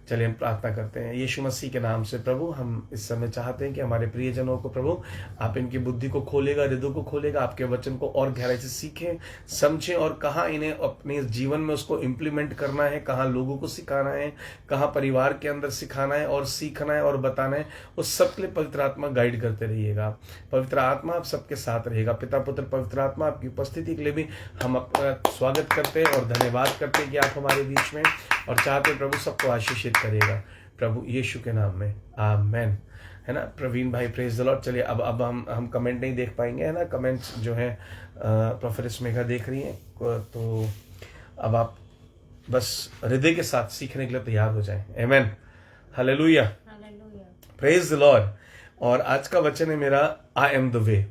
चलिए हम प्रार्थना करते हैं यीशु मसीह के नाम से। प्रभु हम इस समय चाहते हैं कि हमारे प्रियजनों को प्रभु आप इनकी बुद्धि को खोलेगा, हृदय को खोलेगा, आपके वचन को और गहराई से सीखें, समझें और कहाँ इन्हें अपने जीवन में उसको इम्प्लीमेंट करना है, कहाँ लोगों को सिखाना है, कहाँ परिवार के अंदर सिखाना है और सीखना है और बताना है, उस सब के लिए पवित्र आत्मा गाइड करते रहिएगा। पवित्र आत्मा आप सबके साथ रहेगा। पिता पुत्र पवित्र आत्मा आपकी उपस्थिति के लिए भी हम अपना स्वागत करते हैं और धन्यवाद करते हैं कि आप हमारे बीच में, और चाहते प्रभु सबको आशीषित करेगा प्रभु यीशु के नाम में, आमेन। है ना प्रवीण भाई, प्रेज द लॉर्ड। चलिए अब हम कमेंट नहीं देख पाएंगे, है ना, कमेंट्स जो है प्रोफेसर मेघा देख रही हैं, तो अब आप बस हृदय के साथ सीखने के लिए तैयार हो जाएं। आमेन, हालेलुया, प्रेज द लॉर्ड। और आज का वचन है मेरा, I am the way.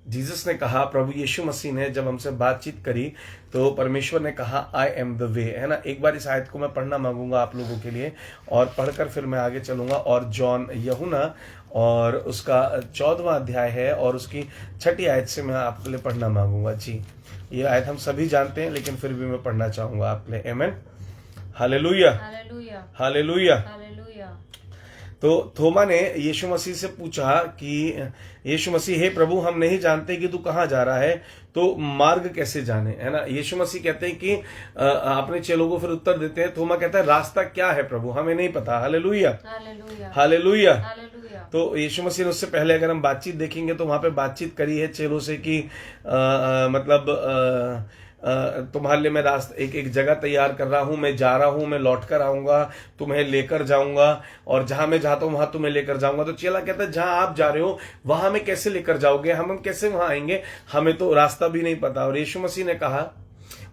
Jesus ने कहा, प्रभु यीशु मसीह ने जब हमसे बातचीत करी तो परमेश्वर ने कहा आई एम द वे, है ना। एक बार इस आयत को मैं पढ़ना मांगूंगा आप लोगों के लिए और पढ़कर फिर मैं आगे चलूंगा। और जॉन यूहन्ना और उसका 14वां अध्याय है और उसकी 6ठी आयत से मैं आपके लिए पढ़ना मांगूंगा। जी, ये आयत हम सभी जानते हैं लेकिन फिर भी मैं पढ़ना चाहूंगा आपके लिए। आमेन, हालेलुया, हालेलुया, हालेलुया। तो थोमा ने यीशु मसीह से पूछा कि यीशु मसीह, हे प्रभु, हम नहीं जानते कि तू कहाँ जा रहा है, तो मार्ग कैसे जाने, है ना। यीशु मसीह कहते हैं कि अपने चेलों को फिर उत्तर देते हैं। थोमा कहता है, रास्ता क्या है प्रभु, हमें नहीं पता। Hallelujah, hallelujah. तो यीशु मसीह ने उससे पहले अगर हम बातचीत देखेंगे तो वहां पे बातचीत करी है चेलों से कि तुम्हारे लिए मैं रास्ता एक जगह तैयार कर रहा हूं, मैं जा रहा हूं, मैं लौट कर आऊंगा, तुम्हें लेकर जाऊंगा, और जहां मैं जाता हूं वहां तुम्हें लेकर जाऊंगा। तो चेला कहता है, जहां आप जा रहे हो वहां में कैसे लेकर जाओगे, हम कैसे वहां आएंगे, हमें तो रास्ता भी नहीं पता। और यीशु मसीह ने कहा,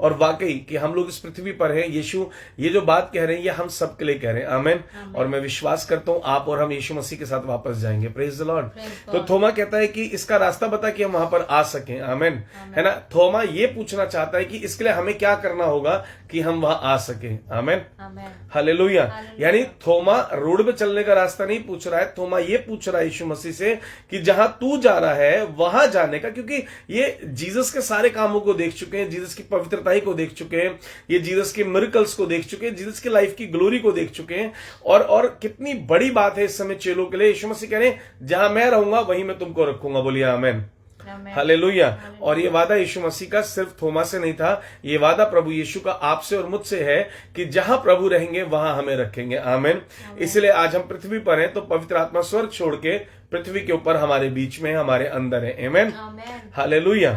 और वाकई कि हम लोग इस पृथ्वी पर हैं, यीशु ये जो बात कह रहे हैं ये हम सब के लिए कह रहे हैं। आमेन। और मैं विश्वास करता हूं आप और हम यीशु मसीह के साथ वापस जाएंगे। Praise the Lord. तो थोमा कहता है कि इसका रास्ता बता कि हम वहां पर आ सकें। आमेन, है ना। थोमा ये पूछना चाहता है कि इसके लिए हमें क्या करना होगा कि हम वहां आ सके। आमेन, हालेलुया। यानी थोमा रोड पे चलने का रास्ता नहीं पूछ रहा है, थोमा ये पूछ रहा है यीशु मसीह से कि जहां तू जा रहा है वहां जाने का, क्योंकि ये जीसस के सारे कामों को देख चुके हैं, जीसस की पवित्रता को देख चुके हैं, ये जीसस के मिरेकल्स को देख चुके हैं, जीसस की लाइफ की ग्लोरी को देख चुके हैं। और कितनी बड़ी बात है इस समय चेलों के लिए। यीशु मसीह कह रहे हैं, जहां मैं रहूंगा वहीं मैं तुमको रखूंगा। बोलिए आमेन, हालेलुया। और ये वादा यीशु मसीह का सिर्फ थोमा से नहीं था, ये वादा प्रभु यीशु का आपसे और मुझसे है कि जहां प्रभु रहेंगे वहां हमें रखेंगे। आमेन। इसलिए आज हम पृथ्वी पर हैं तो पवित्र आत्मा स्वर्ग छोड़ के पृथ्वी के ऊपर हमारे बीच में, हमारे अंदर है। आमेन, हालेलुया।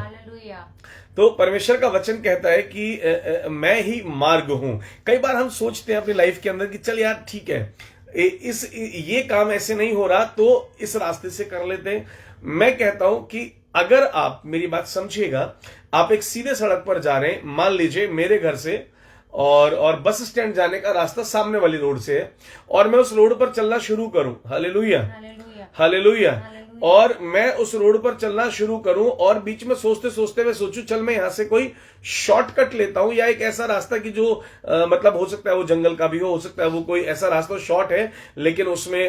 तो परमेश्वर का वचन कहता है कि मैं ही मार्ग हूं। कई बार हम सोचते हैं अपनी लाइफ के अंदर कि चल यार ठीक है, ये काम ऐसे नहीं हो रहा तो इस रास्ते से कर लेते हैं। मैं कहता हूं कि अगर आप मेरी बात समझिएगा, आप एक सीधे सड़क पर जा रहे हैं, मान लीजिए मेरे घर से और बस स्टैंड जाने का रास्ता सामने वाली रोड से है, और मैं उस रोड पर चलना शुरू करूं। Hallelujah, hallelujah. और मैं उस रोड पर चलना शुरू करूं और बीच में सोचते सोचते मैं सोचूं, चल मैं यहां से कोई शॉर्टकट लेता हूं, या एक ऐसा रास्ता कि जो मतलब हो सकता है वो जंगल का भी हो सकता है वो कोई ऐसा रास्ता शॉर्ट है लेकिन उसमें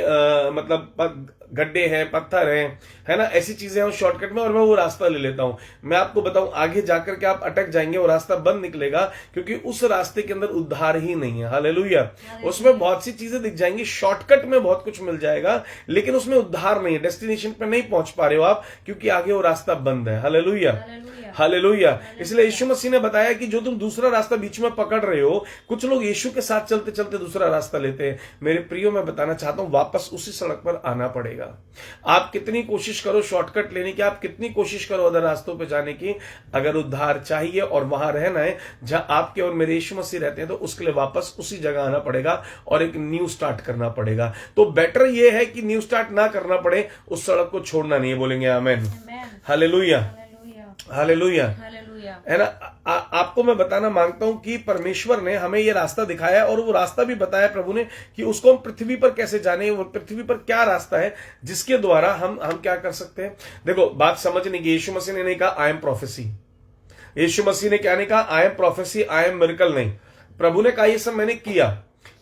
मतलब गड्ढे हैं, पत्थर हैं, है ना, ऐसी चीजें हैं उस शॉर्टकट में, और मैं वो रास्ता ले लेता हूं। मैं आपको बताऊं, आगे जाकर के आप अटक जाएंगे, वो रास्ता बंद निकलेगा, क्योंकि उस रास्ते के अंदर उद्धार ही नहीं है। हालेलुया। उसमें बहुत सी चीजें दिख जाएंगी, शॉर्टकट में बहुत कुछ मिल जाएगा, लेकिन उसमें उद्धार नहीं है, डेस्टिनेशन पे नहीं पहुंच पा रहे हो आप, क्योंकि आगे वो रास्ता बंद है। Hallelujah, hallelujah. इसलिए यीशु मसीह ने बताया कि जो तुम दूसरा रास्ता बीच में पकड़ रहे हो, कुछ लोग यीशु के साथ चलते चलते दूसरा रास्ता लेते हैं। मेरे प्रियो, मैं बताना चाहता हूं, वापस उसी सड़क पर आना पड़ेगा। आप कितनी कोशिश करो शॉर्टकट लेने की, आप कितनी कोशिश करो अदर रास्तों पे जाने की, अगर उद्धार चाहिए और वहां रहना है जहां आपके और मेरे यीशु मसीह रहते हैं, तो उसके लिए वापस उसी जगह आना पड़ेगा और एक न्यू स्टार्ट करना पड़ेगा। तो बेटर ये है कि न्यू स्टार्ट ना करना पड़े, उस सड़क को छोड़ना नहीं है। बोलेंगे आमेन, हालेलुया, हालेलुया, है ना। आपको मैं बताना मांगता हूं कि परमेश्वर ने हमें यह रास्ता दिखाया और वो रास्ता भी बताया प्रभु ने कि उसको हम पृथ्वी पर कैसे जाने, वो पृथ्वी पर क्या रास्ता है जिसके द्वारा हम क्या कर सकते हैं। देखो बात समझने की, यीशु मसीह ने नहीं कहा आई एम प्रोफेसी, यीशु मसीह ने क्या नहीं कहा I am prophecy, I am miracle, नहीं। प्रभु ने कहा ये सब मैंने किया,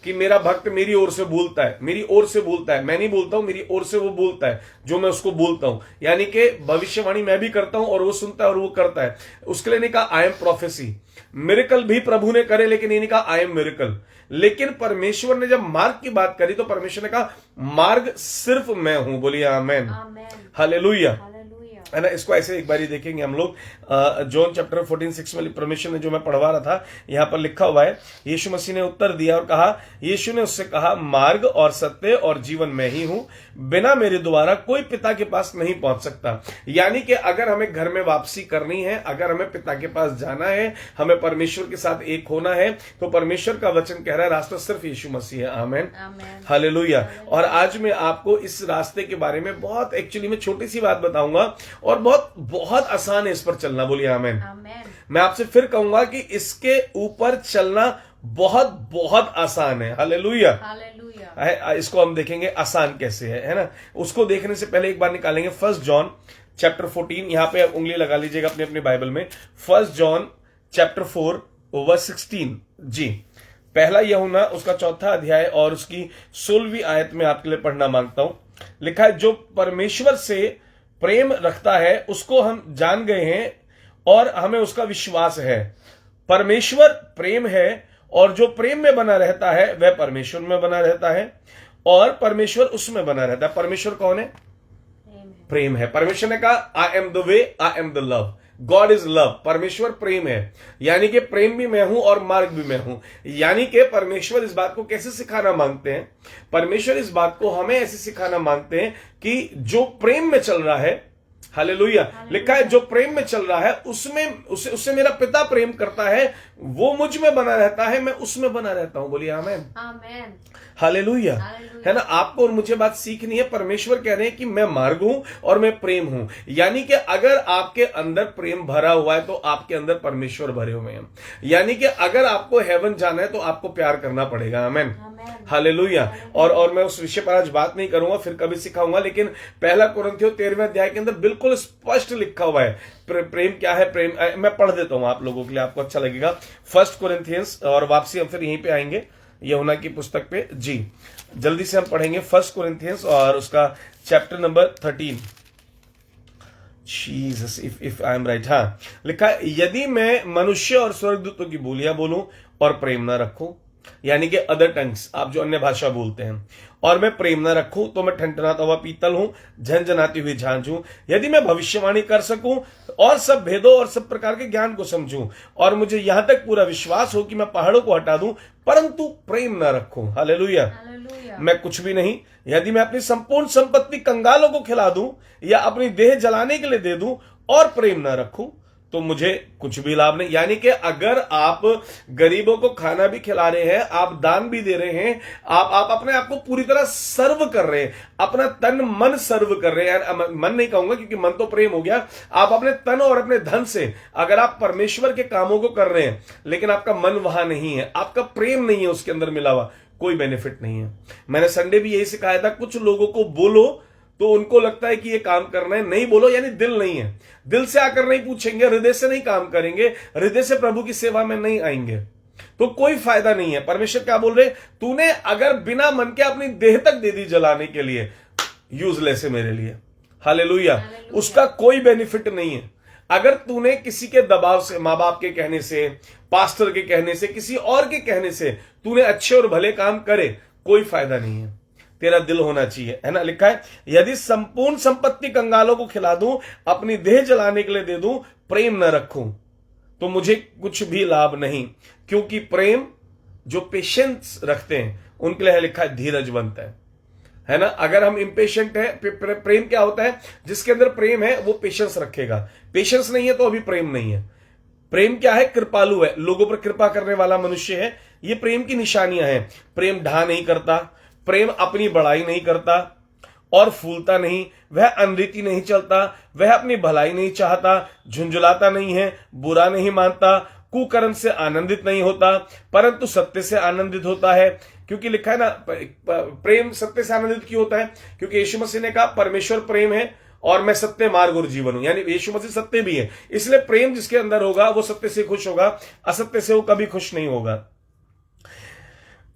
कि मेरा भक्त मेरी ओर से बोलता है, मेरी ओर से बोलता है, मैं नहीं बोलता हूं, मेरी ओर से वो बोलता है जो मैं उसको बोलता हूं। यानी कि भविष्यवाणी मैं भी करता हूं और वो सुनता है और वो करता है। उसके लिए नहीं कहा आई एम प्रोफेसी। मिरेकल भी प्रभु ने करे, लेकिन ये नहीं कहा आई एम मिरेकल। लेकिन परमेश्वर ने जब मार्ग की बात करी तो परमेश्वर ने कहा मार्ग सिर्फ मैं हूं। बोलिए आमेन, हालेलुया, है ना। इसको ऐसे एक बारी देखेंगे हम लोग। जॉन चैप्टर 14:6 में परमेश्वर ने, जो मैं पढ़वा रहा था, यहां पर लिखा हुआ है, यीशु मसीह ने उत्तर दिया और कहा, यीशु ने उससे कहा मार्ग और सत्य और जीवन मैं ही हूं, बिना मेरे द्वारा कोई पिता के पास नहीं पहुंच सकता। यानी कि अगर हमें घर में वापसी करनी है, अगर हमें पिता के पास जाना है, हमें परमेश्वर के साथ एक होना है, तो परमेश्वर का वचन कह रहा है रास्ता सिर्फ यीशु मसीह है। आमेन, हालेलुया। और आज मैं आपको इस रास्ते के बारे में बहुत एक्चुअली में छोटी सी बात बताऊंगा और बहुत बहुत आसान है इस पर चलना। बोलिए आमेन। मैं आपसे फिर कहूंगा कि इसके ऊपर चलना बहुत बहुत आसान है। हालेलुया। इसको हम देखेंगे आसान कैसे है ना। उसको देखने से पहले एक बार निकालेंगे 1 जॉन चैप्टर 14। यहां पे उंगली लगा लीजिएगा अपने अपने बाइबल में। 1 जॉन चैप्टर 4 वर्स 16। जी, पहला यूहन्ना उसका 4 अध्याय और उसकी 16वीं आयत में आपके लिए पढ़ना मांगता हूं। लिखा है, जो परमेश्वर से प्रेम रखता है उसको हम जान गए हैं और हमें उसका विश्वास है। परमेश्वर प्रेम है और जो प्रेम में बना रहता है वह परमेश्वर में बना रहता है और परमेश्वर उसमें बना रहता है। परमेश्वर कौन है? प्रेम है। परमेश्वर ने कहा I am the way, I am the love, God is love. परमेश्वर प्रेम है, यानी कि प्रेम भी मैं हूं और मार्ग भी मैं हूं। यानी कि परमेश्वर इस बात को कैसे सिखाना मांगते हैं? परमेश्वर इस बात को हमें ऐसे सिखाना मांगते हैं कि जो प्रेम में चल रहा है, हालेलुया, लिखा है जो प्रेम में चल रहा है उसमें उससे मेरा पिता प्रेम करता है, वो मुझ में बना रहता है, मैं उसमें बना रहता हूं। बोलिए आमेन, आमेन, हालेलुया, है ना। आपको और मुझे बात सीखनी है। परमेश्वर कह रहे हैं कि मैं मार्ग हूं और मैं प्रेम हूं। यानी कि अगर आपके अंदर प्रेम भरा हुआ है तो आपके अंदर परमेश्वर भरे हुए हैं। यानी कि अगर आपको हेवन जाना है तो आपको प्यार करना पड़ेगा। आमेन, हालेलुया। और मैं उस विषय पर आज बात नहीं करूंगा, फिर कभी सिखाऊंगा। लेकिन 1 कुरिन्थियों 13वें अध्याय के अंदर बिल्कुल स्पष्ट लिखा हुआ है प्रेम क्या है। प्रेम मैं पढ़ देता हूं आप लोगों के लिए, आपको अच्छा लगेगा। 1 कुरिन्थियंस, और वापसी हम फिर यहीं पे आएंगे यूहन्ना की पुस्तक पे। जी, जल्दी से हम पढ़ेंगे 1 कुरिन्थियंस और उसका chapter number 13। Jesus, if I am right. हाँ, लिखा है, यदि मैं मनुष्य और स्वर्गदूतों की बोलियां बोलूं और प्रेम ना रखूं, यानी कि अदर टंग्स, आप जो अन्य भाषा बोलते हैं, और मैं प्रेम न रखूं तो मैं ठनठनाता हुआ पीतल हूं, झनझनाती हुई झांझ हूं। यदि मैं भविष्यवाणी कर सकूं और सब भेदों और सब प्रकार के ज्ञान को समझूं और मुझे यहां तक पूरा विश्वास हो कि मैं पहाड़ों को हटा दूं, परंतु प्रेम न रखूं, हालेलुया, मैं कुछ भी नहीं। यदि मैं अपनी संपूर्ण संपत्ति कंगालों को खिला दूं या अपनी देह जलाने के लिए दे दूं और प्रेम न रखूं तो मुझे कुछ भी लाभ नहीं। यानी कि अगर आप गरीबों को खाना भी खिला रहे हैं, आप दान भी दे रहे हैं, आप अपने आप को पूरी तरह सर्व कर रहे हैं, अपना तन मन सर्व कर रहे हैं, मन नहीं कहूंगा क्योंकि मन तो प्रेम हो गया, आप अपने तन और अपने धन से अगर आप परमेश्वर के कामों को कर रहे हैं लेकिन आपका मन वहां नहीं है, आपका प्रेम नहीं है उसके अंदर मिला हुआ, कोई बेनिफिट नहीं है। मैंने संडे भी यही सिखाया था, कुछ लोगों को बोलो तो उनको लगता है कि ये काम करना है, नहीं बोलो यानी दिल नहीं है, दिल से आकर नहीं पूछेंगे, हृदय से नहीं काम करेंगे, हृदय से प्रभु की सेवा में नहीं आएंगे तो कोई फायदा नहीं है। परमेश्वर क्या बोल रहे, तूने अगर बिना मन के अपनी देह तक दे दी जलाने के लिए, यूजलेस है मेरे लिए, हालेलुया, उसका कोई बेनिफिट नहीं है। अगर तूने किसी के दबाव से, माँ बाप के कहने से, पास्टर के कहने से, किसी और के कहने से तूने अच्छे और भले काम करे, कोई फायदा नहीं है। तेरा दिल होना चाहिए, है ना। लिखा है, यदि संपूर्ण संपत्ति कंगालों को खिला दूं, अपनी देह जलाने के लिए दे दूं, प्रेम न रखूं तो मुझे कुछ भी लाभ नहीं। क्योंकि प्रेम जो पेशेंस रखते हैं उनके लिए लिखा है धीरजवंत है ना। अगर हम इम्पेशेंट है, प्रेम क्या होता है? जिसके अंदर प्रेम है वो पेशेंस रखेगा, पेशेंस नहीं है तो अभी प्रेम नहीं है। प्रेम क्या है? कृपालु है, लोगों पर कृपा करने वाला मनुष्य है। ये प्रेम की निशानियां हैं। प्रेम ढा नहीं करता, प्रेम अपनी बड़ाई नहीं करता और फूलता नहीं, वह अनरीति नहीं चलता, वह अपनी भलाई नहीं चाहता, झुंझुलाता नहीं है, बुरा नहीं मानता, कुकर्म से आनंदित नहीं होता, परंतु सत्य से आनंदित होता है। क्योंकि लिखा है ना, प्रेम सत्य से आनंदित क्यों होता है? क्योंकि यीशु मसीह ने कहा परमेश्वर प्रेम है और मैं सत्य, मार्ग और जीवन हूं, यानी यीशु मसीह सत्य भी है। इसलिए प्रेम जिसके अंदर होगा वो सत्य से खुश होगा, असत्य से वो कभी खुश नहीं होगा।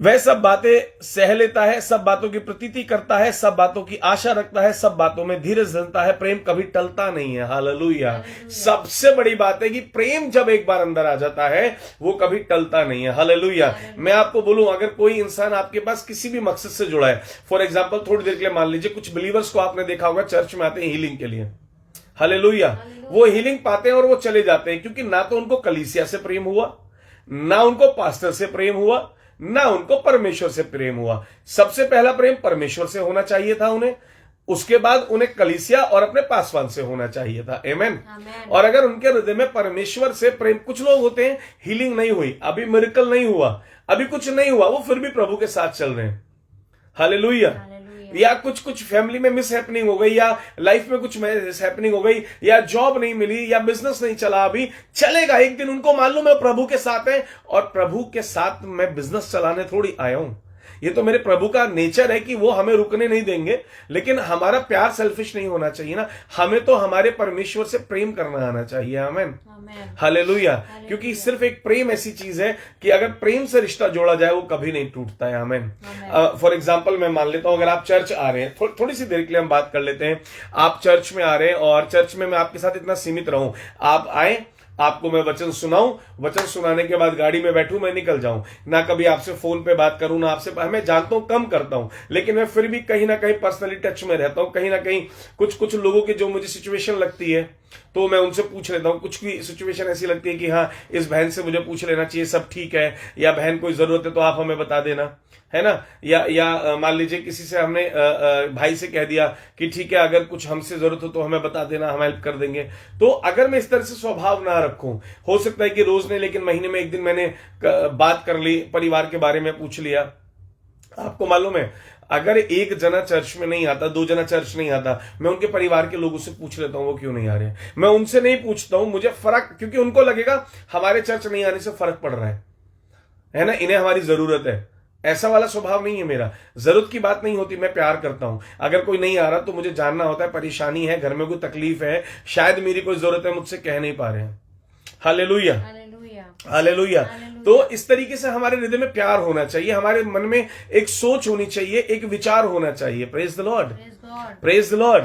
वह सब बातें सह लेता है, सब बातों की प्रतीति करता है, सब बातों की आशा रखता है, सब बातों में धीरज धरता है। प्रेम कभी टलता नहीं है। हालेलुया। सबसे बड़ी बात है कि प्रेम जब एक बार अंदर आ जाता है वो कभी टलता नहीं है। हालेलुया। मैं आपको बोलूं, अगर कोई इंसान आपके पास किसी भी मकसद से जुड़ा है, फॉर एग्जाम्पल थोड़ी देर के लिए मान लीजिए कुछ बिलीवर्स को आपने देखा होगा चर्च में आते हैं हीलिंग के लिए। हालेलुया। वो हीलिंग पाते हैं और वो चले जाते हैं, क्योंकि ना तो उनको कलीसिया से प्रेम हुआ, ना उनको पास्टर से प्रेम हुआ, ना उनको परमेश्वर से प्रेम हुआ। सबसे पहला प्रेम परमेश्वर से होना चाहिए था उन्हें, उसके बाद उन्हें कलीसिया और अपने पासवान से होना चाहिए था। आमेन। और अगर उनके हृदय में परमेश्वर से प्रेम, कुछ लोग होते हैं हीलिंग नहीं हुई, अभी मिरेकल नहीं हुआ, अभी कुछ नहीं हुआ, वो फिर भी प्रभु के साथ चल रहे हैं। हालेलुया। या कुछ फैमिली में मिस हैपनिंग हो गई, या लाइफ में कुछ मिस हैपनिंग हो गई, या जॉब नहीं मिली, या बिजनेस नहीं चला, अभी चलेगा, एक दिन उनको मालूम है प्रभु के साथ है, और प्रभु के साथ मैं बिजनेस चलाने थोड़ी आया हूं। ये तो मेरे प्रभु का नेचर है कि वो हमें रुकने नहीं देंगे, लेकिन हमारा प्यार सेल्फिश नहीं होना चाहिए ना, हमें तो हमारे परमेश्वर से प्रेम करना आना चाहिए। आमेन। हालेलुया। क्योंकि सिर्फ एक प्रेम ऐसी चीज है कि अगर प्रेम से रिश्ता जोड़ा जाए वो कभी नहीं टूटता है। आमेन। फॉर एग्जाम्पल मैं मान लेता हूं, अगर आप चर्च आ रहे हैं, थोड़ी सी देर के लिए हम बात कर लेते हैं। आप चर्च में आ रहे हैं और चर्च में मैं आपके साथ इतना सीमित रहूं, आप आए, आपको मैं वचन सुनाऊं, वचन सुनाने के बाद गाड़ी में बैठूं, मैं निकल जाऊं, ना कभी आपसे फोन पे बात करूं, ना आपसे, मैं जानता हूं कम करता हूं, लेकिन मैं फिर भी कहीं ना कहीं पर्सनली टच में रहता हूं। कहीं ना कहीं कुछ लोगों की जो मुझे सिचुएशन लगती है तो मैं उनसे पूछ लेता हूं। कुछ भी सिचुएशन ऐसी लगती है कि हाँ इस बहन से मुझे पूछ लेना चाहिए, सब ठीक है, या बहन कोई जरूरत है तो आप हमें बता देना, है ना। या मान लीजिए किसी से हमने भाई से कह दिया कि ठीक है अगर कुछ हमसे जरूरत हो तो हमें बता देना, हम हेल्प कर देंगे। तो अगर मैं इस तरह से स्वभाव ना रखूं, हो सकता है कि रोज नहीं लेकिन महीने में एक दिन मैंने बात कर ली, परिवार के बारे में पूछ लिया। आपको मालूम है अगर एक जना चर्च में नहीं आता, दो जना चर्च नहीं आता, मैं उनके परिवार के लोगों से पूछ लेता हूं वो क्यों नहीं आ रहे। मैं उनसे नहीं पूछता हूं, मुझे फर्क, क्योंकि उनको लगेगा हमारे चर्च नहीं आने से फर्क पड़ रहा है ना, इन्हें हमारी जरूरत है। ऐसा वाला स्वभाव नहीं है मेरा, जरूरत की बात नहीं होती, मैं प्यार करता हूं। अगर कोई नहीं आ रहा तो मुझे जानना होता है, परेशानी है, घर में कोई तकलीफ है, शायद मेरी कोई जरूरत है, मुझसे कह नहीं पा रहे हैं। Hallelujah, hallelujah. तो इस तरीके से हमारे हृदय में प्यार होना चाहिए, हमारे मन में एक सोच होनी चाहिए, एक विचार होना चाहिए। Praise the Lord, praise the Lord,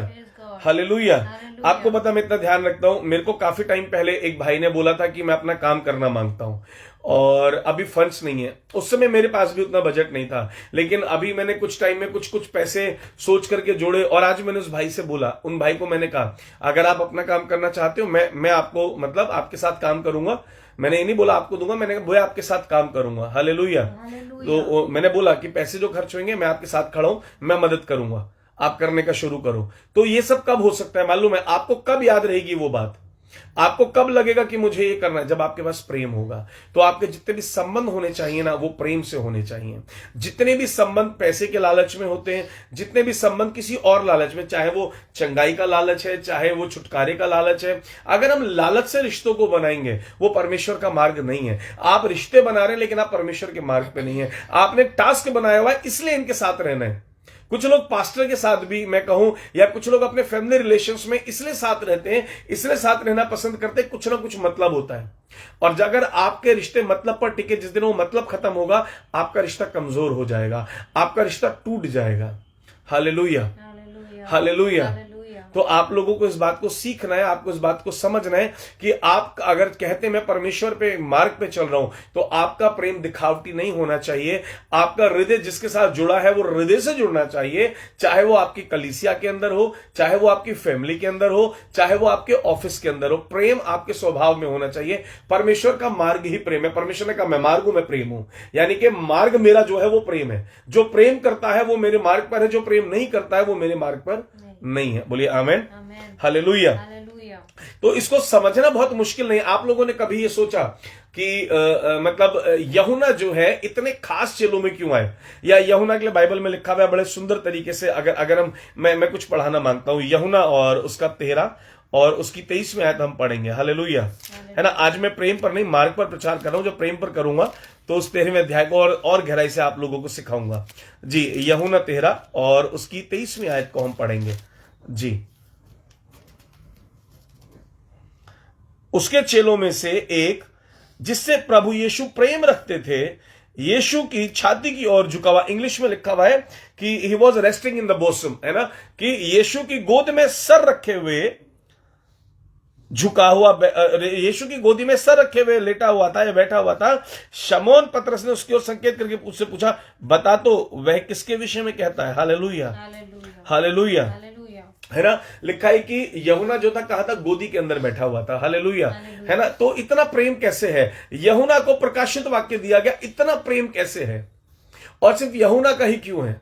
hallelujah. आपको पता मैं इतना ध्यान रखता हूं, मेरे को काफी टाइम पहले एक भाई ने बोला था कि मैं अपना काम करना मांगता हूं और अभी फंड्स नहीं है। उस समय मेरे पास भी उतना बजट नहीं था, लेकिन अभी मैंने कुछ टाइम में कुछ पैसे सोच करके जोड़े, और आज मैंने उस भाई से बोला, उन भाई को मैंने कहा अगर आप अपना काम करना चाहते हो, मैं आपको मतलब आपके साथ काम करूंगा। मैंने ये नहीं बोला आपको दूंगा, मैंने बोला आपके साथ काम करूंगा। हालेलुया। तो मैंने बोला कि पैसे जो खर्च होंगे मैं आपके साथ खड़ा हूं, मैं मदद करूंगा, आप करने का शुरू करो। तो ये सब कब हो सकता है मालूम है आपको? कब याद रहेगी वो बात? आपको कब लगेगा कि मुझे ये करना है? जब आपके पास प्रेम होगा। तो आपके जितने भी संबंध होने चाहिए ना, वो प्रेम से होने चाहिए। जितने भी संबंध पैसे के लालच में होते हैं, जितने भी संबंध किसी और लालच में, चाहे वो चंगाई का लालच है, चाहे वो छुटकारे का लालच है, अगर हम लालच से रिश्तों को बनाएंगे, वो परमेश्वर का मार्ग नहीं है। आप रिश्ते बना रहे हैं लेकिन आप परमेश्वर के मार्ग पे नहीं है। आपने टास्क बनाया हुआ है इसलिए इनके साथ रहना है। कुछ लोग पास्टर के साथ भी मैं कहूं, या कुछ लोग अपने फैमिली रिलेशंस में इसलिए साथ रहते हैं, इसलिए साथ रहना पसंद करते हैं, कुछ ना कुछ मतलब होता है। और अगर आपके रिश्ते मतलब पर टिके, जिस दिन वो मतलब खत्म होगा आपका रिश्ता कमजोर हो जाएगा, आपका रिश्ता टूट जाएगा। Hallelujah, hallelujah. तो आप लोगों को इस बात को सीखना है, आपको इस बात को समझना है कि आप अगर कहते हैं मैं परमेश्वर पे मार्ग पे चल रहा हूं, तो आपका प्रेम दिखावटी नहीं होना चाहिए। आपका हृदय जिसके साथ जुड़ा है वो हृदय से जुड़ना चाहिए, चाहे वो आपकी कलीसिया के अंदर हो, चाहे वो आपकी फैमिली के अंदर हो, चाहे वो आपके ऑफिस के अंदर हो। प्रेम आपके स्वभाव में होना चाहिए। परमेश्वर का मार्ग ही प्रेम है। परमेश्वर ने कहा मैं मार्ग हूं, मैं प्रेम हूं, यानी कि मार्ग मेरा जो है वो प्रेम है। जो प्रेम करता है वो मेरे मार्ग पर है, जो प्रेम नहीं करता है वो मेरे मार्ग पर नहीं है। बोलिए आमेन, हालेलुया। तो इसको समझना बहुत मुश्किल नहीं। आप लोगों ने कभी ये सोचा कि मतलब यूहन्ना जो है इतने खास चेलों में क्यों आए? या यूहन्ना के लिए बाइबल में लिखा हुआ है बड़े सुंदर तरीके से। अगर हम मैं कुछ पढ़ाना मांगता हूं, यूहन्ना और उसका 13 और उसकी 23 आयत हम पढ़ेंगे। हालेलुया, है ना। आज मैं प्रेम पर नहीं मार्ग पर प्रचार कर रहा हूं। जब प्रेम पर करूंगा तो उस 13वें अध्याय को और गहराई से आप लोगों को सिखाऊंगा। जी, यूहन्ना 13 और उसकी 23 आयत को हम पढ़ेंगे। जी, उसके चेलों में से एक जिससे प्रभु यीशु प्रेम रखते थे, यीशु की छाती की ओर झुका हुआ, इंग्लिश में लिखा हुआ है कि he was resting in the bosom, है ना, कि यीशु की गोद में सर रखे हुए झुका हुआ, यीशु की गोदी में सर रखे हुए लेटा हुआ था या बैठा हुआ था। शमौन पतरस ने उसकी ओर संकेत करके उससे पूछा, बता तो वह किसके विषय में कहता है। हालेलुया, हालेलुया, है ना। लिखा है कि यूहन्ना जो था कहा था गोदी के अंदर बैठा हुआ था। हालेलुया, है ना। तो इतना प्रेम कैसे है, यूहन्ना को प्रकाशित वाक्य दिया गया, इतना प्रेम कैसे है, और सिर्फ यूहन्ना का ही क्यों है।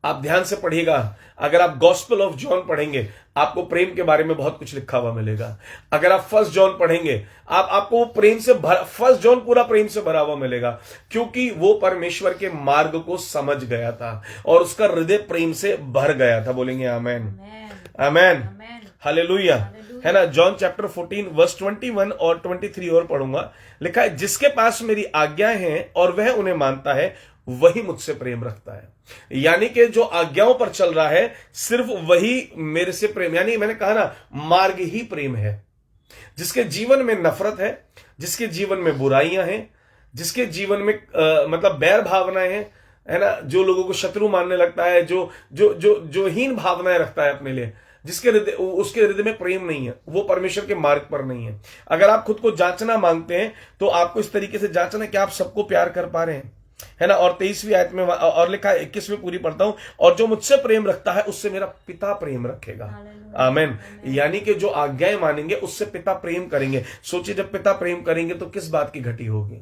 आप ध्यान से पढ़िएगा, अगर आप गॉस्पेल ऑफ जॉन पढ़ेंगे आपको प्रेम के बारे में बहुत कुछ लिखा हुआ मिलेगा। अगर आप फर्स्ट जॉन पढ़ेंगे आपको प्रेम से फर्स्ट जॉन पूरा प्रेम से भरा हुआ मिलेगा, क्योंकि वो परमेश्वर के मार्ग को समझ गया था और उसका हृदय प्रेम से भर गया था। बोलेंगे आमेन, आमेन, हालेलुया, है ना। जॉन चैप्टर 14 वर्स 21 और 23 और पढ़ूंगा। लिखा है, जिसके पास मेरी आज्ञाएं हैं और वह उन्हें मानता है वही मुझसे प्रेम रखता है। यानी कि जो आज्ञाओं पर चल रहा है सिर्फ वही मेरे से प्रेम, यानी मैंने कहा ना, मार्ग ही प्रेम है। जिसके जीवन में नफरत है, जिसके जीवन में बुराइयां हैं, जिसके जीवन में मतलब बैर भावनाएं हैं, है ना, जो लोगों को शत्रु मानने लगता है, जो जो जो जो हीन भावनाएं रखता है अपने लिए, जिसके हृदय, उसके हृदय में प्रेम नहीं है, वो परमेश्वर के मार्ग पर नहीं है। अगर आप खुद को जांचना मांगते हैं तो आपको इस तरीके से जांचना कि आप सबको प्यार कर पा रहे हैं, है ना। और 23वीं आयत में और लिखा है, 21 में पूरी पढ़ता हूं, और जो मुझसे प्रेम रखता है उससे मेरा पिता प्रेम रखेगा। आमीन। यानी कि जो आज्ञाएं मानेंगे उससे पिता प्रेम करेंगे। सोचिए, जब पिता प्रेम करेंगे तो किस बात की घटी होगी।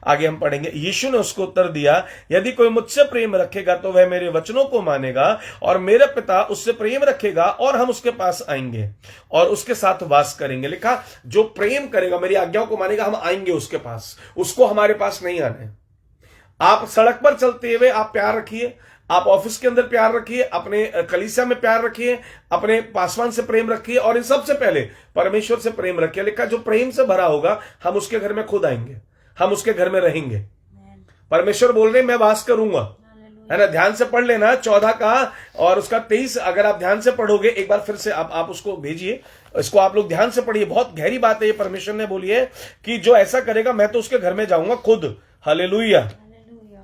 आगे हम पढ़ेंगे, यीशु ने उसको उत्तर दिया, यदि कोई मुझसे प्रेम रखेगा तो वह मेरे वचनों को मानेगा और मेरे पिता उससे प्रेम रखेगा और हम उसके पास आएंगे और उसके साथ वास करेंगे। लिखा, जो प्रेम करेगा, मेरी आज्ञाओं को मानेगा, हम आएंगे उसके पास, उसको हमारे पास नहीं आना है। आप सड़क पर चलते हुए आप प्यार रखिए, आप ऑफिस के अंदर प्यार रखिए, अपने कलीसिया में प्यार रखिए, अपने पासवान से प्रेम रखिए और इन सबसे पहले परमेश्वर से प्रेम रखिए। लिखा, जो प्रेम से भरा होगा हम उसके घर में खुद आएंगे, हम उसके घर में रहेंगे। परमेश्वर बोल रहे मैं वास करूंगा, है ना। ध्यान से पढ़ लेना 14 का और उसका 23, अगर आप ध्यान से पढ़ोगे, एक बार फिर से आप उसको भेजिए, इसको आप लोग ध्यान से पढ़िए, बहुत गहरी बात है ये। परमेश्वर ने बोली है कि जो ऐसा करेगा मैं तो उसके घर में जाऊंगा खुद। हालेलुया,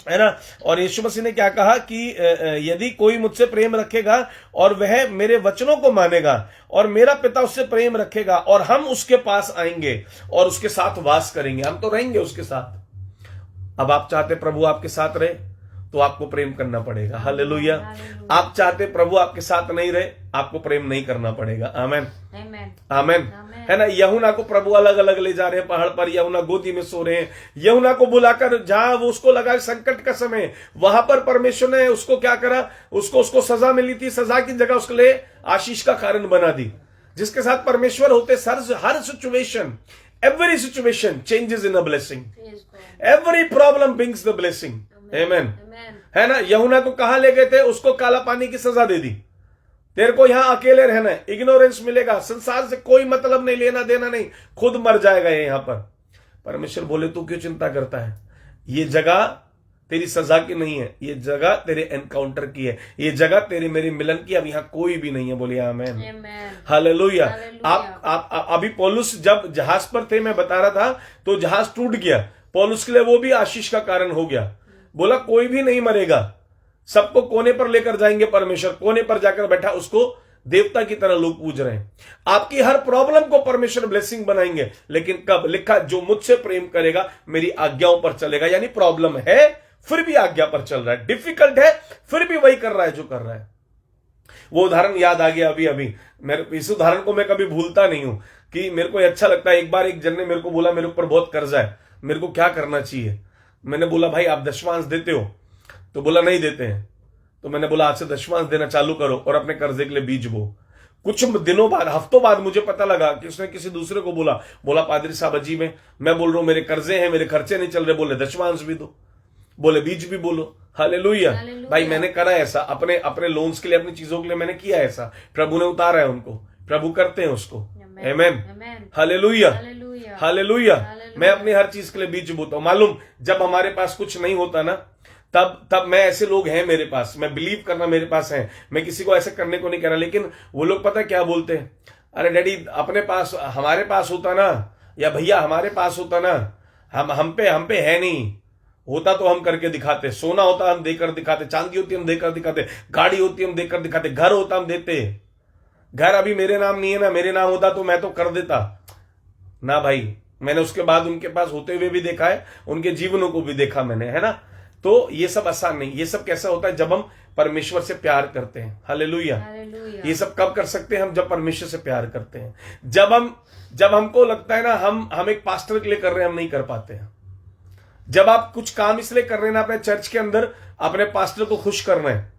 है ना। और यीशु मसीह ने क्या कहा कि यदि कोई मुझसे प्रेम रखेगा और वह मेरे वचनों को मानेगा और मेरा पिता उससे प्रेम रखेगा और हम उसके पास आएंगे और उसके साथ वास करेंगे। हम तो रहेंगे उसके साथ। अब आप चाहते प्रभु आपके साथ रहे तो आपको प्रेम करना पड़ेगा। हालेलुया। आप चाहते प्रभु आपके साथ नहीं रहे, आपको प्रेम नहीं करना पड़ेगा। आमेन, आमेन, है ना। यूहन्ना को प्रभु अलग अलग ले जा रहे हैं पहाड़ पर, यूहन्ना गोदी में सो रहे हैं। यूहन्ना को बुलाकर जहां वो उसको लगा संकट का समय, वहां पर परमेश्वर ने उसको क्या करा, उसको सजा मिली थी, सजा की जगह उसके लिए आशीष का कारण बना दी। जिसके साथ परमेश्वर होते, हर situation, every situation changes in a blessing, every problem brings the blessing. Amen, है ना। यूहन्ना को कहां ले गए थे, उसको काला पानी की सजा दे दी। तेरे को यहां अकेले रहना है, इग्नोरेंस मिलेगा, संसार से कोई मतलब नहीं, लेना देना नहीं, खुद मर जाएगा ये यहां पर। परमेश्वर बोले तू क्यों चिंता करता है, ये जगह तेरी सजा की नहीं है, ये जगह तेरे एनकाउंटर की है, ये जगह तेरे मेरे मिलन की। अब यहां कोई भी नहीं है। बोलिए आमेन, हालेलुया। आप अभी पौलुस जब जहाज पर थे, मैं बता रहा था, तो जहाज टूट गया, पौलुस के लिए वो भी आशीष का कारण हो गया। बोला कोई भी नहीं मरेगा, सबको कोने पर लेकर जाएंगे परमेश्वर। कोने पर जाकर बैठा, उसको देवता की तरह लोग पूज रहे हैं। आपकी हर प्रॉब्लम को परमेश्वर ब्लेसिंग बनाएंगे, लेकिन कब। लिखा, जो मुझसे प्रेम करेगा मेरी आज्ञाओं पर चलेगा। यानी प्रॉब्लम है फिर भी आज्ञा पर चल रहा है, डिफिकल्ट है फिर भी वही कर रहा है जो कर रहा है। वो उदाहरण याद आ गया अभी मेरे, इस उदाहरण को मैं कभी भूलता नहीं हूं कि मेरे को अच्छा लगता है। एक बार एक जन ने मेरे को बोला मेरे ऊपर बहुत कर्जा है, मेरे को क्या करना चाहिए। मैंने बोला भाई आप दशमांश देते हो, तो बोला नहीं देते हैं। तो मैंने बोला आज से दशमांश देना चालू करो और अपने कर्जे के लिए बीज बो। कुछ दिनों बाद, हफ्तों बाद मुझे पता लगा कि उसने किसी दूसरे को बोला पादरी साहब अजीब है, मैं बोल रहा हूं मेरे कर्जे हैं, मेरे खर्चे नहीं चल रहे, बोले दशमांश भी दो, बोले बीज भी बोलो। हालेलुया। भाई मैंने करा ऐसा, अपने लोन्स के लिए, अपनी चीजों के लिए मैंने किया ऐसा, प्रभु ने उतारा है उनको, प्रभु करते हैं उसको। आमेन, हालेलुया, हालेलुया। मैं अपनी हर चीज के लिए बीज बोता हूं। मालूम, जब हमारे पास कुछ नहीं होता ना, तब मैं, ऐसे लोग हैं मेरे पास, मैं बिलीव करना मेरे पास है, मैं किसी को ऐसे करने को नहीं कह रहा, लेकिन वो लोग पता क्या बोलते हैं, अरे डैडी अपने पास, हमारे पास होता ना, या भैया हमारे पास होता ना, हम पे है नहीं, होता तो हम करके दिखाते, सोना होता हम देकर दिखाते, चांदी होती हम देकर दिखाते, गाड़ी होती हम देकर दिखाते, घर होता हम देते। घर अभी मेरे नाम नहीं है ना, मेरे नाम होता तो मैं तो कर देता ना भाई। मैंने उसके बाद उनके पास होते हुए भी देखा है, उनके जीवनों को भी देखा मैंने, है ना। तो ये सब आसान नहीं। ये सब कैसा होता है? जब हम परमेश्वर से प्यार करते हैं। हालेलुया। ये सब कब कर सकते हैं हम? जब परमेश्वर से प्यार करते हैं। जब हमको लगता है ना हम एक पास्टर के लिए कर रहे हैं, हम नहीं कर पाते हैं। जब आप कुछ काम इसलिए कर रहे हैं ना अपने चर्च के अंदर, अपने पास्टर को खुश करना है,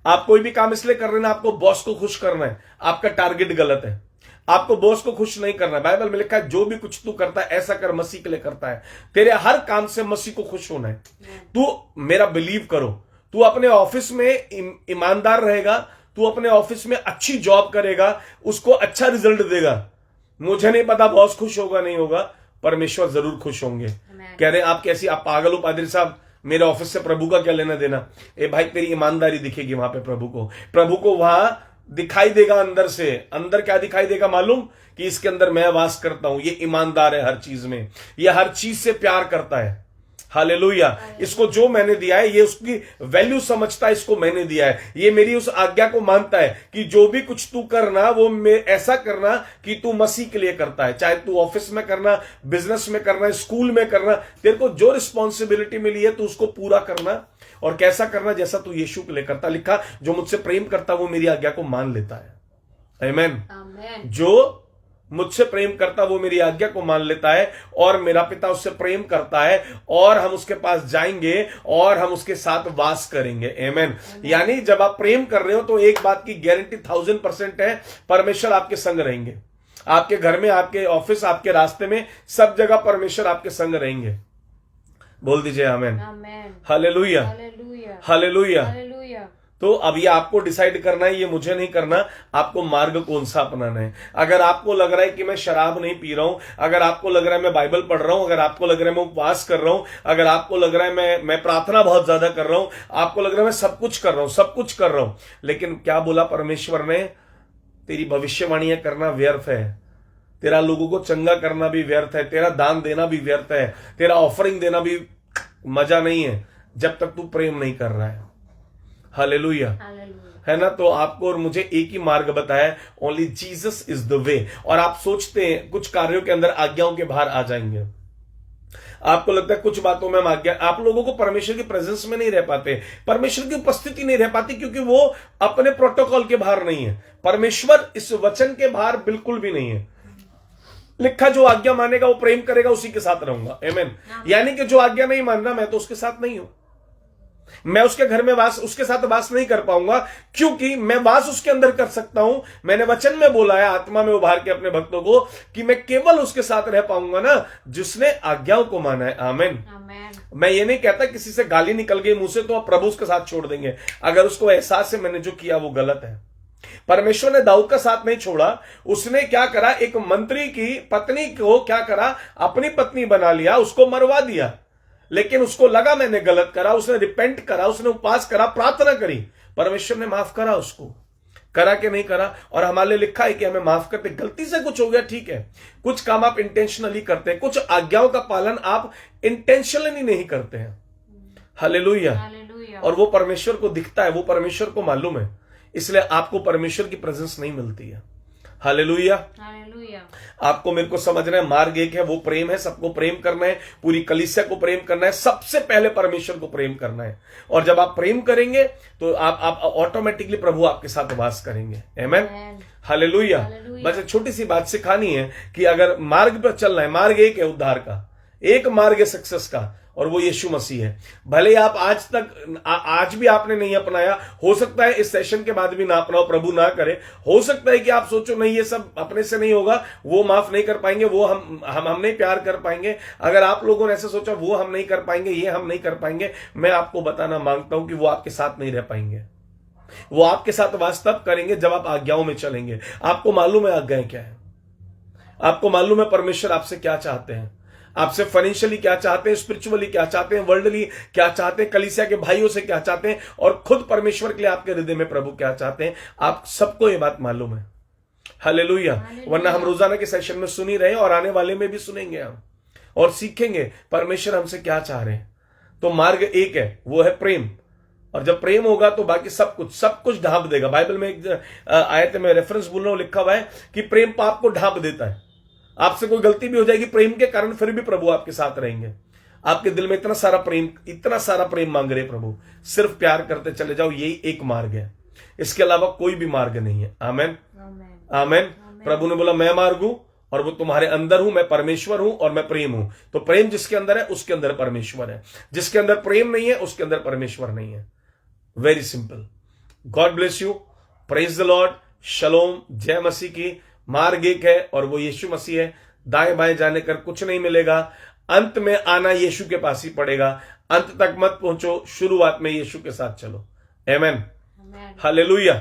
आप कोई भी काम इसलिए कर रहे हैं ना आपको बॉस को खुश करना है, आपका टारगेट गलत है। आपको बॉस को खुश नहीं करना है। बाइबल में लिखा है जो भी कुछ तू करता है ऐसा कर मसीह के लिए करता है। तेरे हर काम से मसीह को खुश होना है। तू मेरा बिलीव करो, तू अपने ऑफिस में ईमानदार रहेगा, तू अपने ऑफिस में अच्छी जॉब करेगा, उसको अच्छा रिजल्ट देगा। मुझे नहीं पता बॉस खुश होगा नहीं होगा, परमेश्वर जरूर खुश होंगे। कह रहे आप कैसी, आप पागल हो पादरी साहब, मेरे ऑफिस से प्रभु का क्या लेना देना? ए भाई तेरी ईमानदारी दिखेगी वहां पे प्रभु को वहां दिखाई देगा। अंदर से, अंदर क्या दिखाई देगा मालूम? कि इसके अंदर मैं वास करता हूं, ये ईमानदार है हर चीज में, ये हर चीज से प्यार करता है। हालेलुया। इसको जो मैंने दिया है ये उसकी वैल्यू समझता है, इसको मैंने दिया है, ये मेरी उस आज्ञा को मानता है कि जो भी कुछ तू करना वो ऐसा करना कि तू मसीह के लिए करता है। चाहे तू ऑफिस में करना, बिजनेस में करना, स्कूल में करना, तेरे को जो रिस्पॉन्सिबिलिटी मिली है तू उसको पूरा करना। और कैसा करना? जैसा तू यीशु के लिए करता। लिखा जो मुझसे प्रेम करता वो मेरी आज्ञा को मान लेता है। आमीन। जो मुझसे प्रेम करता वो मेरी आज्ञा को मान लेता है, और मेरा पिता उससे प्रेम करता है, और हम उसके पास जाएंगे और हम उसके साथ वास करेंगे। आमीन। यानी जब आप प्रेम कर रहे हो तो एक बात की गारंटी 1000% है, परमेश्वर आपके संग रहेंगे। आपके घर में, आपके ऑफिस, आपके रास्ते में, सब जगह परमेश्वर आपके संग रहेंगे। बोल दीजिए आमीन। Hallelujah, hallelujah. तो अब ये आपको डिसाइड करना है, ये मुझे नहीं करना, आपको मार्ग कौन सा अपनाना है। अगर आपको लग रहा है कि मैं शराब नहीं पी रहा हूं, अगर आपको लग रहा है मैं बाइबल पढ़ रहा हूं, अगर आपको लग रहा है मैं उपवास कर रहा हूं, अगर आपको लग रहा है मैं प्रार्थना बहुत ज्यादा कर रहा हूं, आपको लग रहा है मैं सब कुछ कर रहा हूं, सब कुछ कर रहा हूं, लेकिन क्या बोला परमेश्वर ने? तेरी भविष्यवाणियां करना व्यर्थ है, तेरा लोगों को चंगा करना भी व्यर्थ है, तेरा दान देना भी व्यर्थ है, तेरा ऑफरिंग देना भी मजा नहीं है, जब तक तू प्रेम नहीं कर रहा है। हालेलुया, है ना। तो आपको और मुझे एक ही मार्ग बताया, only Jesus is the way. और आप सोचते हैं कुछ कार्यों के अंदर आज्ञाओं के बाहर आ जाएंगे। आपको लगता है कुछ बातों में हम आज्ञा, आप लोगों को परमेश्वर की प्रेजेंस में नहीं रह पाते, परमेश्वर की उपस्थिति नहीं रह पाती, क्योंकि वो अपने प्रोटोकॉल के बाहर नहीं है। परमेश्वर इस वचन के बाहर बिल्कुल भी नहीं है। लिखा जो आज्ञा मानेगा वो प्रेम करेगा, उसी के साथ रहूंगा। आमीन। यानी कि जो आज्ञा नहीं मानना, मैं तो उसके साथ नहीं हूं, मैं उसके घर में वास, उसके साथ वास नहीं कर पाऊंगा, क्योंकि मैं वास उसके अंदर कर सकता हूं। मैंने वचन में बोला है, आत्मा में उभार के अपने भक्तों को, कि मैं केवल उसके साथ रह पाऊंगा ना जिसने आज्ञाओं को माना है। आमीन। मैं ये नहीं कहता किसी से गाली निकल गई मुंह से तो आप प्रभु उसके साथ छोड़ देंगे, अगर उसको एहसास है मैंने जो किया वो गलत है। परमेश्वर ने दाऊद का साथ नहीं छोड़ा। उसने क्या करा? एक मंत्री की पत्नी को क्या करा? अपनी पत्नी बना लिया, उसको मरवा दिया। लेकिन उसको लगा मैंने गलत करा, उसने रिपेंट करा, उसने उपवास करा, प्रार्थना करी, परमेश्वर ने माफ करा उसको। करा कि नहीं करा? और हमारे लिए लिखा है कि हमें माफ करते। गलती से कुछ हो गया ठीक है, कुछ काम आप इंटेंशनली करते हैं, कुछ आज्ञाओं का पालन आप इंटेंशनली नहीं करते हैं। हालेलुया। और वो परमेश्वर को दिखता है, वो परमेश्वर को मालूम है, इसलिए आपको परमेश्वर की प्रेजेंस नहीं मिलती है। हालेलुया। आपको मेरे को समझना है, मार्ग एक है, वो प्रेम है, सबको प्रेम करना है, पूरी कलीसिया को प्रेम करना है, सबसे पहले परमेश्वर को प्रेम करना है। और जब आप प्रेम करेंगे तो आप ऑटोमेटिकली प्रभु आपके साथ वास करेंगे। आमीन। हालेलुया। बस एक छोटी सी बात सिखानी है कि अगर मार्ग पर चलना है, मार्ग एक है उद्धार का, एक मार्ग है सक्सेस का, और वो यीशु मसीह है। भले आप आज भी आपने नहीं अपनाया, हो सकता है इस सेशन के बाद भी ना अपनाओ, प्रभु ना करे। हो सकता है कि आप सोचो नहीं ये सब अपने से नहीं होगा, वो माफ नहीं कर पाएंगे, वो हम नहीं प्यार कर पाएंगे। अगर आप लोगों ने ऐसा सोचा वो हम नहीं कर पाएंगे, ये हम नहीं कर पाएंगे, मैं आपको बताना मांगता हूं कि वो आपके साथ नहीं रह पाएंगे। वो आपके साथ वास्तव करेंगे जब आप आज्ञाओं में चलेंगे। आपको मालूम है आज्ञाएं क्या है, आपको मालूम है परमेश्वर आपसे क्या चाहते हैं, आपसे फाइनेंशियली क्या चाहते हैं, स्पिरिचुअली क्या चाहते हैं, वर्ल्डली क्या चाहते हैं, कलीसिया के भाइयों से क्या चाहते हैं, और खुद परमेश्वर के लिए आपके हृदय में प्रभु क्या चाहते हैं। आप सबको ये बात मालूम है। हालेलुया। वरना हम रोजाना के सेशन में सुन ही रहे हैं, और आने वाले में भी सुनेंगे हम, और सीखेंगे परमेश्वर हमसे क्या चाह रहे हैं। तो मार्ग एक है, वो है प्रेम। और जब प्रेम होगा तो बाकी सब कुछ ढांप देगा। बाइबल में एक आयत में रेफरेंस बोल रहा हूं, लिखा हुआ है कि प्रेम पाप को ढांप देता है। आपसे कोई गलती भी हो जाएगी प्रेम के कारण, फिर भी प्रभु आपके साथ रहेंगे। आपके दिल में इतना सारा प्रेम मांग रहे प्रभु, सिर्फ प्यार करते चले जाओ, यही एक मार्ग है, इसके अलावा कोई भी मार्ग नहीं है। आमेन, आमेन। प्रभु ने बोला मैं मार्ग हूं और वो तुम्हारे अंदर हूं, मैं परमेश्वर हूं और मैं प्रेम हूं। तो प्रेम जिसके अंदर है उसके अंदर परमेश्वर है, जिसके अंदर प्रेम नहीं है उसके अंदर परमेश्वर नहीं है। Very simple. God bless you, praise the Lord, shalom, जय मसीह की। मार्ग एक है और वो यीशु मसीह है। दाएं बाएं जाने कर कुछ नहीं मिलेगा, अंत में आना यीशु के पास ही पड़ेगा। अंत तक मत पहुंचो, शुरुआत में यीशु के साथ चलो। आमेन, हालेलुया।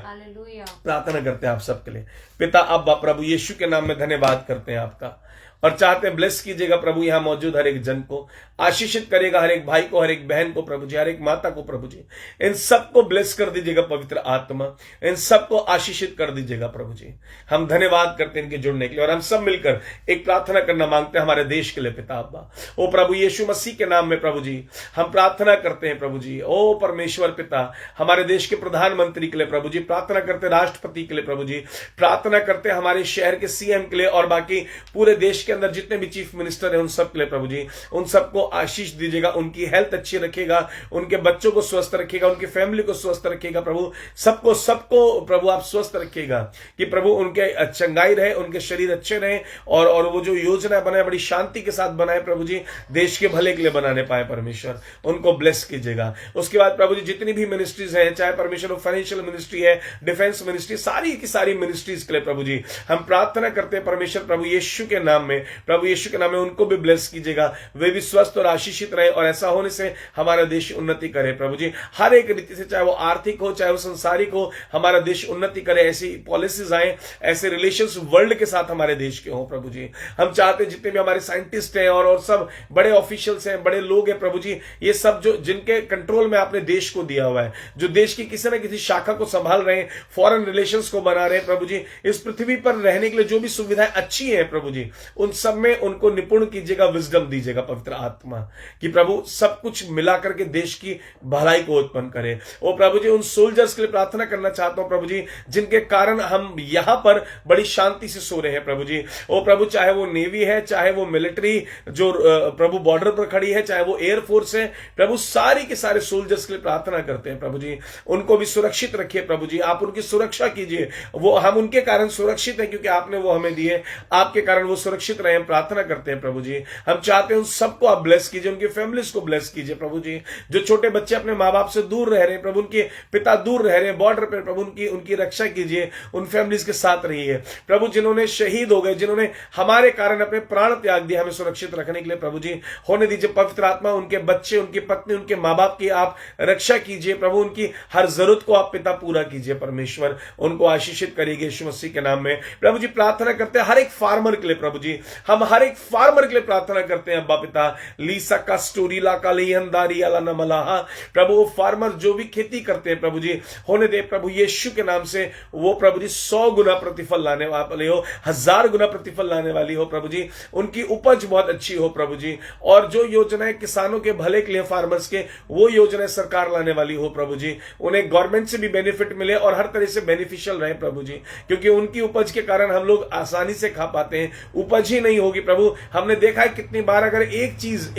प्रार्थना करते हैं आप सबके लिए। पिता अब्बा प्रभु यीशु के नाम में धन्यवाद करते हैं आपका, और चाहते हैं ब्लेस कीजिएगा प्रभु यहां मौजूद हर एक जन को, आशीषित करेगा हर एक भाई को, हर एक बहन को प्रभु जी, हर एक माता को प्रभु जी, इन सबको ब्लेस कर दीजिएगा पवित्र आत्मा, इन सबको आशीषित कर दीजिएगा प्रभु जी। हम धन्यवाद करते हैं इनके जुड़ने के लिए, और हम सब मिलकर एक प्रार्थना करना मांगते हैं हमारे देश के लिए। पिता अब्बा ओ प्रभु यीशु मसीह के नाम में प्रभु जी हम प्रार्थना करते हैं प्रभु जी। ओ परमेश्वर पिता, हमारे देश के प्रधानमंत्री के लिए प्रभु जी प्रार्थना करते हैं, राष्ट्रपति के लिए प्रभु जी प्रार्थना करते हैं, हमारे शहर के सीएम के लिए, और बाकी पूरे देश के अंदर जितने भी चीफ मिनिस्टर हैं उन सब के लिए प्रभु जी, उन सबको आशीष दीजिएगा, उनकी हेल्थ अच्छी रखिएगा, उनके बच्चों को स्वस्थ रखिएगा, उनकी फैमिली को स्वस्थ रखिएगा प्रभु, सबको प्रभु आप स्वस्थ रखिएगा, कि प्रभु उनके चंगाई रहे, उनके शरीर अच्छे रहे, और वो जो योजना बनाए बड़ी शांति के साथ बनाए प्रभु जी, देश के भले के लिए बनाने पाए परमेश्वर, उनको ब्लेस कीजिएगा। उसके बाद प्रभु जी जितनी भी मिनिस्ट्रीज हैं, चाहे परमेश्वर फाइनेंशियल मिनिस्ट्री है, डिफेंस मिनिस्ट्री, सारी की सारी मिनिस्ट्रीज के लिए प्रभु जी हम प्रार्थना करते हैं परमेश्वर प्रभु यीशु के नाम में, प्रभु यीशु के नाम में उनको भी ब्लेस कीजिएगा, वे भी स्वस्थ और आशीषित रहे, और ऐसा होने से हमारा देश उन्नति करे प्रभु जी, हर एक रीति से, चाहे वो आर्थिक हो चाहे वो संसारिक हो, हमारा देश उन्नति करे। ऐसी पॉलिसीज आए, ऐसे रिलेशंस वर्ल्ड के साथ हमारे देश के हो प्रभु जी। हम चाहते हैं जितने भी हमारे साइंटिस्ट हैं और सब बड़े ऑफिशियल्स हैं, बड़े लोग हैं प्रभु जी, ये सब जो जिनके कंट्रोल में आपने देश को दिया हुआ है, जो देश की किसी न किसी शाखा को संभाल रहे हैं, फॉरेन रिलेशंस को बना रहे हैं प्रभु जी, इस पृथ्वी पर रहने के लिए जो भी सुविधाएं अच्छी है प्रभु जी, उन सब में उनको निपुण कीजिएगा, विजडम दीजिएगा पवित्र आत्मा, कि प्रभु सब कुछ मिलाकर के देश की भलाई को उत्पन्न करे। ओ प्रभु जी उन सोल्जर्स के लिए प्रार्थना करना चाहता हूं प्रभु जी, जिनके कारण हम यहां पर बड़ी शांति से सो रहे हैं प्रभु जी। ओ प्रभु, चाहे वो नेवी है, चाहे वो मिलिट्री जो प्रभु बॉर्डर पर खड़ी है, चाहे वो एयरफोर्स है प्रभु, सारी के सारे सोल्जर्स के लिए प्रार्थना करते हैं प्रभु जी, उनको भी सुरक्षित रखिए प्रभु जी, आप उनकी सुरक्षा कीजिए। वो हम उनके कारण सुरक्षित हैं क्योंकि आपने वो हमें दिए, आपके कारण वो सुरक्षित रहे। हम प्रार्थना करते हैं प्रभु जी, हम चाहते हैं उन सबको आप ब्लेस कीजिए, उनकी फैमिलीज को ब्लेस कीजिए प्रभु जी। जो छोटे बच्चे अपने माँ बाप से दूर रह रहे हैं प्रभु, उनके पिता दूर रह रहे हैं बॉर्डर पर प्रभु, उनकी रक्षा कीजिए, उन फैमिलीज के साथ रहिए प्रभु। जिन्होंने शहीद हो गए, जिन्होंने हमारे कारण अपने प्राण त्याग दिए हमें सुरक्षित रखने के लिए प्रभु जी, होने दीजिए पवित्र आत्मा, उनके बच्चे, उनकी पत्नी, उनके माँ बाप की आप रक्षा कीजिए प्रभु, उनकी हर जरूरत को आप पिता पूरा कीजिए परमेश्वर, उनको आशीषित करिए यीशु मसीह के नाम में प्रभु जी। प्रार्थना करते हैं हर एक फार्मर के लिए प्रभु जी, हम हर एक फार्मर के लिए प्रार्थना करते हैं अब्बा पिता। लीसा का स्टोरी ला का लियंदारी अला नमलाहा प्रभु, वो फार्मर जो भी खेती करते हैं प्रभु जी, होने दे प्रभु यीशु के नाम से वो प्रभु जी 100 गुना प्रतिफल लाने वाले हो, 1000 गुना प्रतिफल लाने वाली हो प्रभु जी, उनकी उपज बहुत अच्छी हो प्रभु जी, और जो योजनाएं किसानों के भले के लिए फार्मर्स के, वो योजनाएं सरकार लाने वाली हो प्रभु जी, उन्हें गवर्नमेंट से भी बेनिफिट मिले और हर तरह से बेनिफिशियल रहे प्रभु जी, क्योंकि उनकी उपज के कारण हम लोग आसानी से खा पाते हैं। उपज ही नहीं होगी प्रभु, हमने देखा है कितनी बार अगर एक चीज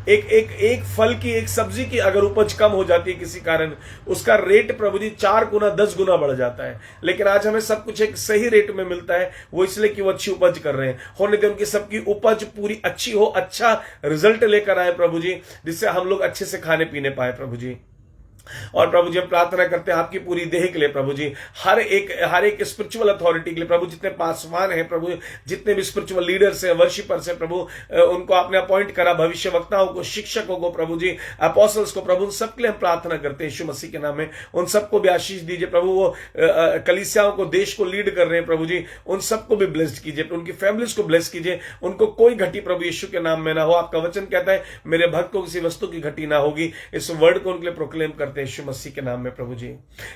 एक फल की, एक सब्जी की अगर उपज कम हो जाती है किसी कारण, उसका रेट प्रभु जी 4 गुना 10 गुना बढ़ जाता है। लेकिन आज हमें सब कुछ एक सही रेट में मिलता है, वो इसलिए कि वो अच्छी उपज कर रहे हैं। होने दे उनकी सबकी उपज पूरी अच्छी हो, अच्छा रिजल्ट लेकर आए प्रभु जी, जिससे हम लोग अच्छे से खाने पीने पाए प्रभु जी। और प्रभु जी हम प्रार्थना करते हैं आपकी पूरी देह के लिए प्रभु जी, हर एक स्पिरिचुअल अथॉरिटी के लिए प्रभु, जितने पासवान हैं प्रभु, जितने भी स्पिरिचुअल लीडर्स हैं, वर्शिपर्स हैं प्रभु, उनको आपने अपॉइंट करा, भविष्य वक्ताओं को, शिक्षकों को प्रभु जी, अपोस्टल्स को प्रभु, उन सबके लिए हम प्रार्थना करते हैं यीशु मसीह के नाम में, उन सबको भी आशीष दीजिए प्रभु। वो कलीसियाओं को, देश को लीड कर रहे हैं प्रभु जी, उन सबको भी ब्लेस्ड कीजिए, उनकी फैमिलीज को ब्लेस कीजिए, उनको कोई घटी प्रभु यीशु के नाम में ना हो। आपका वचन कहता है मेरे भक्त को किसी वस्तु की घटी ना होगी। इस वर्ड को उनके लिए प्रोक्लेम करते करते हैं यीशु मसीह के नाम में प्रभु जी।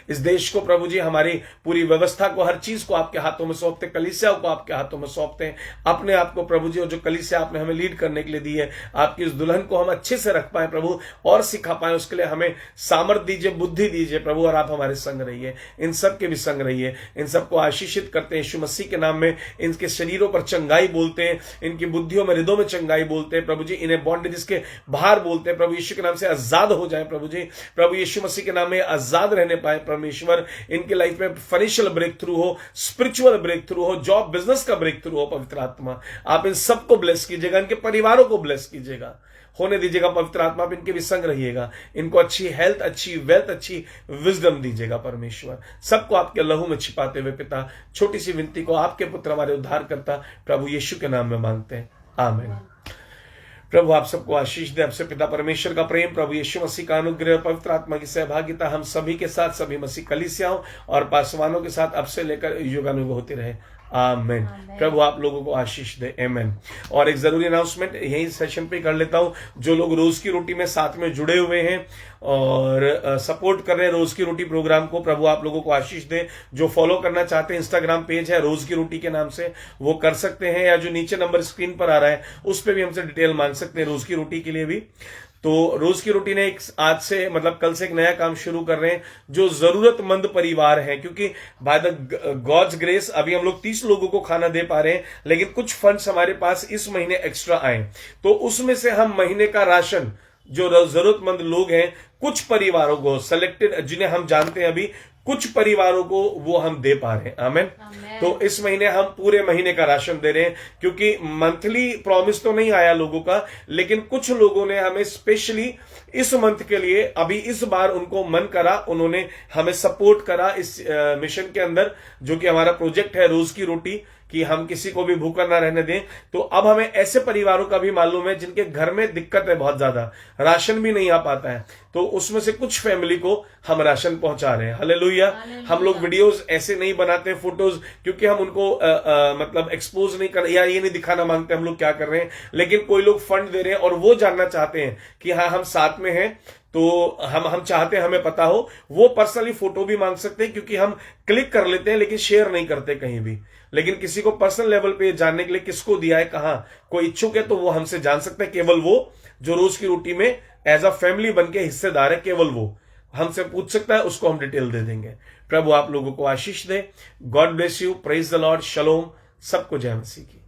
इस देश को प्रभु जी, हमारी पूरी व्यवस्था को, हर चीज को आपके हाथों में सौंपते, कलीसिया को आपके हाथों में सौंपते हैं, अपने आप को प्रभु जी, और जो कलीसिया आपने हमें लीड करने के लिए दी है, आपकी इस दुल्हन को हम अच्छे से रख पाए प्रभु और सिखा पाए, उसके लिए हमें सामर्थ दीजिए, बुद्धि दीजिए प्रभु, और आप हमारे संग रहिए, इन सब के भी संग रहिए, इन सबको आशीषित करते हैं यीशु मसीह के नाम में। इनके शरीरों पर चंगाई बोलते हैं, इनकी बुद्धियों में, हृदयों में चंगाई बोलते हैं प्रभु जी, इन्हें बॉन्डेज के बाहर बोलते हैं प्रभु यीशु के नाम से, आजाद हो जाए प्रभु जी, प्रभु यीशु मसीह के नाम में आजाद रहने पाए परमेश्वर। इनके लाइफ में फाइनेंशियल ब्रेक थ्रू हो, स्पिरिचुअल ब्रेक थ्रू हो, जॉब बिजनेस का ब्रेक थ्रू हो, पवित्र आत्मा आप इन सबको ब्लेस कीजिएगा, इनके परिवारों को ब्लेस कीजिएगा, होने दीजिएगा पवित्र आत्मा, आप इनके भी संग रहिएगा, इनको अच्छी हेल्थ, अच्छी वेल्थ, अच्छी विजडम दीजिएगा परमेश्वर। सबको आपके लहू में छिपाते हुए पिता, छोटी सी विनती को आपके पुत्र हमारे उद्धार करता प्रभु यीशु के नाम में मांगते हैं, आमीन। प्रभु आप सबको आशीष दे, आपसे पिता परमेश्वर का प्रेम, प्रभु यीशु मसीह का अनुग्रह, पवित्र आत्मा की सहभागिता हम सभी के साथ, सभी मसीह कलीसियाओं और पासवानों के साथ अब से लेकर युगानुग होती रहे, आमीन। प्रभु आप लोगों को आशीष दे, आमीन। और एक जरूरी अनाउंसमेंट यही सेशन पे कर लेता हूं, जो लोग रोज की रोटी में साथ में जुड़े हुए हैं और सपोर्ट कर रहे हैं रोज की रोटी प्रोग्राम को, प्रभु आप लोगों को आशीष दे। जो फॉलो करना चाहते हैं, इंस्टाग्राम पेज है रोज की रोटी के नाम से, वो कर सकते हैं, या जो नीचे नंबर स्क्रीन पर आ रहा है उस पर भी हमसे डिटेल मांग सकते हैं रोज की रोटी के लिए भी। तो रोज की रोटी ने एक आज से, मतलब कल से, एक नया काम शुरू कर रहे हैं, जो जरूरतमंद परिवार हैं, क्योंकि बाय द गॉड्स ग्रेस अभी हम लोग 30 लोगों को खाना दे पा रहे हैं, लेकिन कुछ फंड्स हमारे पास इस महीने एक्स्ट्रा आए, तो उसमें से हम महीने का राशन जो जरूरतमंद लोग हैं, कुछ परिवारों को सेलेक्टेड, जिन्हें हम जानते हैं अभी, कुछ परिवारों को वो हम दे पा रहे हैं, आमीन। तो इस महीने हम पूरे महीने का राशन दे रहे हैं, क्योंकि मंथली प्रॉमिस तो नहीं आया लोगों का, लेकिन कुछ लोगों ने हमें स्पेशली इस मंथ के लिए, अभी इस बार उनको मन करा, उन्होंने हमें सपोर्ट करा इस मिशन के अंदर, जो कि हमारा प्रोजेक्ट है रोज की रोटी, कि हम किसी को भी भूखा ना रहने दें। तो अब हमें ऐसे परिवारों का भी मालूम है जिनके घर में दिक्कत है, बहुत ज्यादा राशन भी नहीं आ पाता है, तो उसमें से कुछ फैमिली को हम राशन पहुंचा रहे हैं, हालेलुया। हम लोग वीडियोस ऐसे नहीं बनाते, फोटोज, क्योंकि हम उनको मतलब एक्सपोज नहीं कर, या ये नहीं दिखाना मांगते हम लोग क्या कर रहे हैं, लेकिन कोई लोग फंड दे रहे हैं और वो जानना चाहते हैं कि हाँ हम साथ में हैं, तो हम चाहते हैं हमें पता हो, वो पर्सनली फोटो भी मांग सकते हैं, क्योंकि हम क्लिक कर लेते हैं लेकिन शेयर नहीं करते कहीं भी। लेकिन किसी को पर्सनल लेवल पे जानने के लिए किसको दिया है, कहां कोई इच्छुक है, तो वो हमसे जान सकते हैं, केवल वो जो रोज की रोटी में एज अ फैमिली बन के हिस्सेदार है, केवल वो हमसे पूछ सकता है, उसको हम डिटेल दे देंगे। प्रभु आप लोगों को आशीष दे, God bless you, praise the Lord, shalom, सबको जय मसीह की।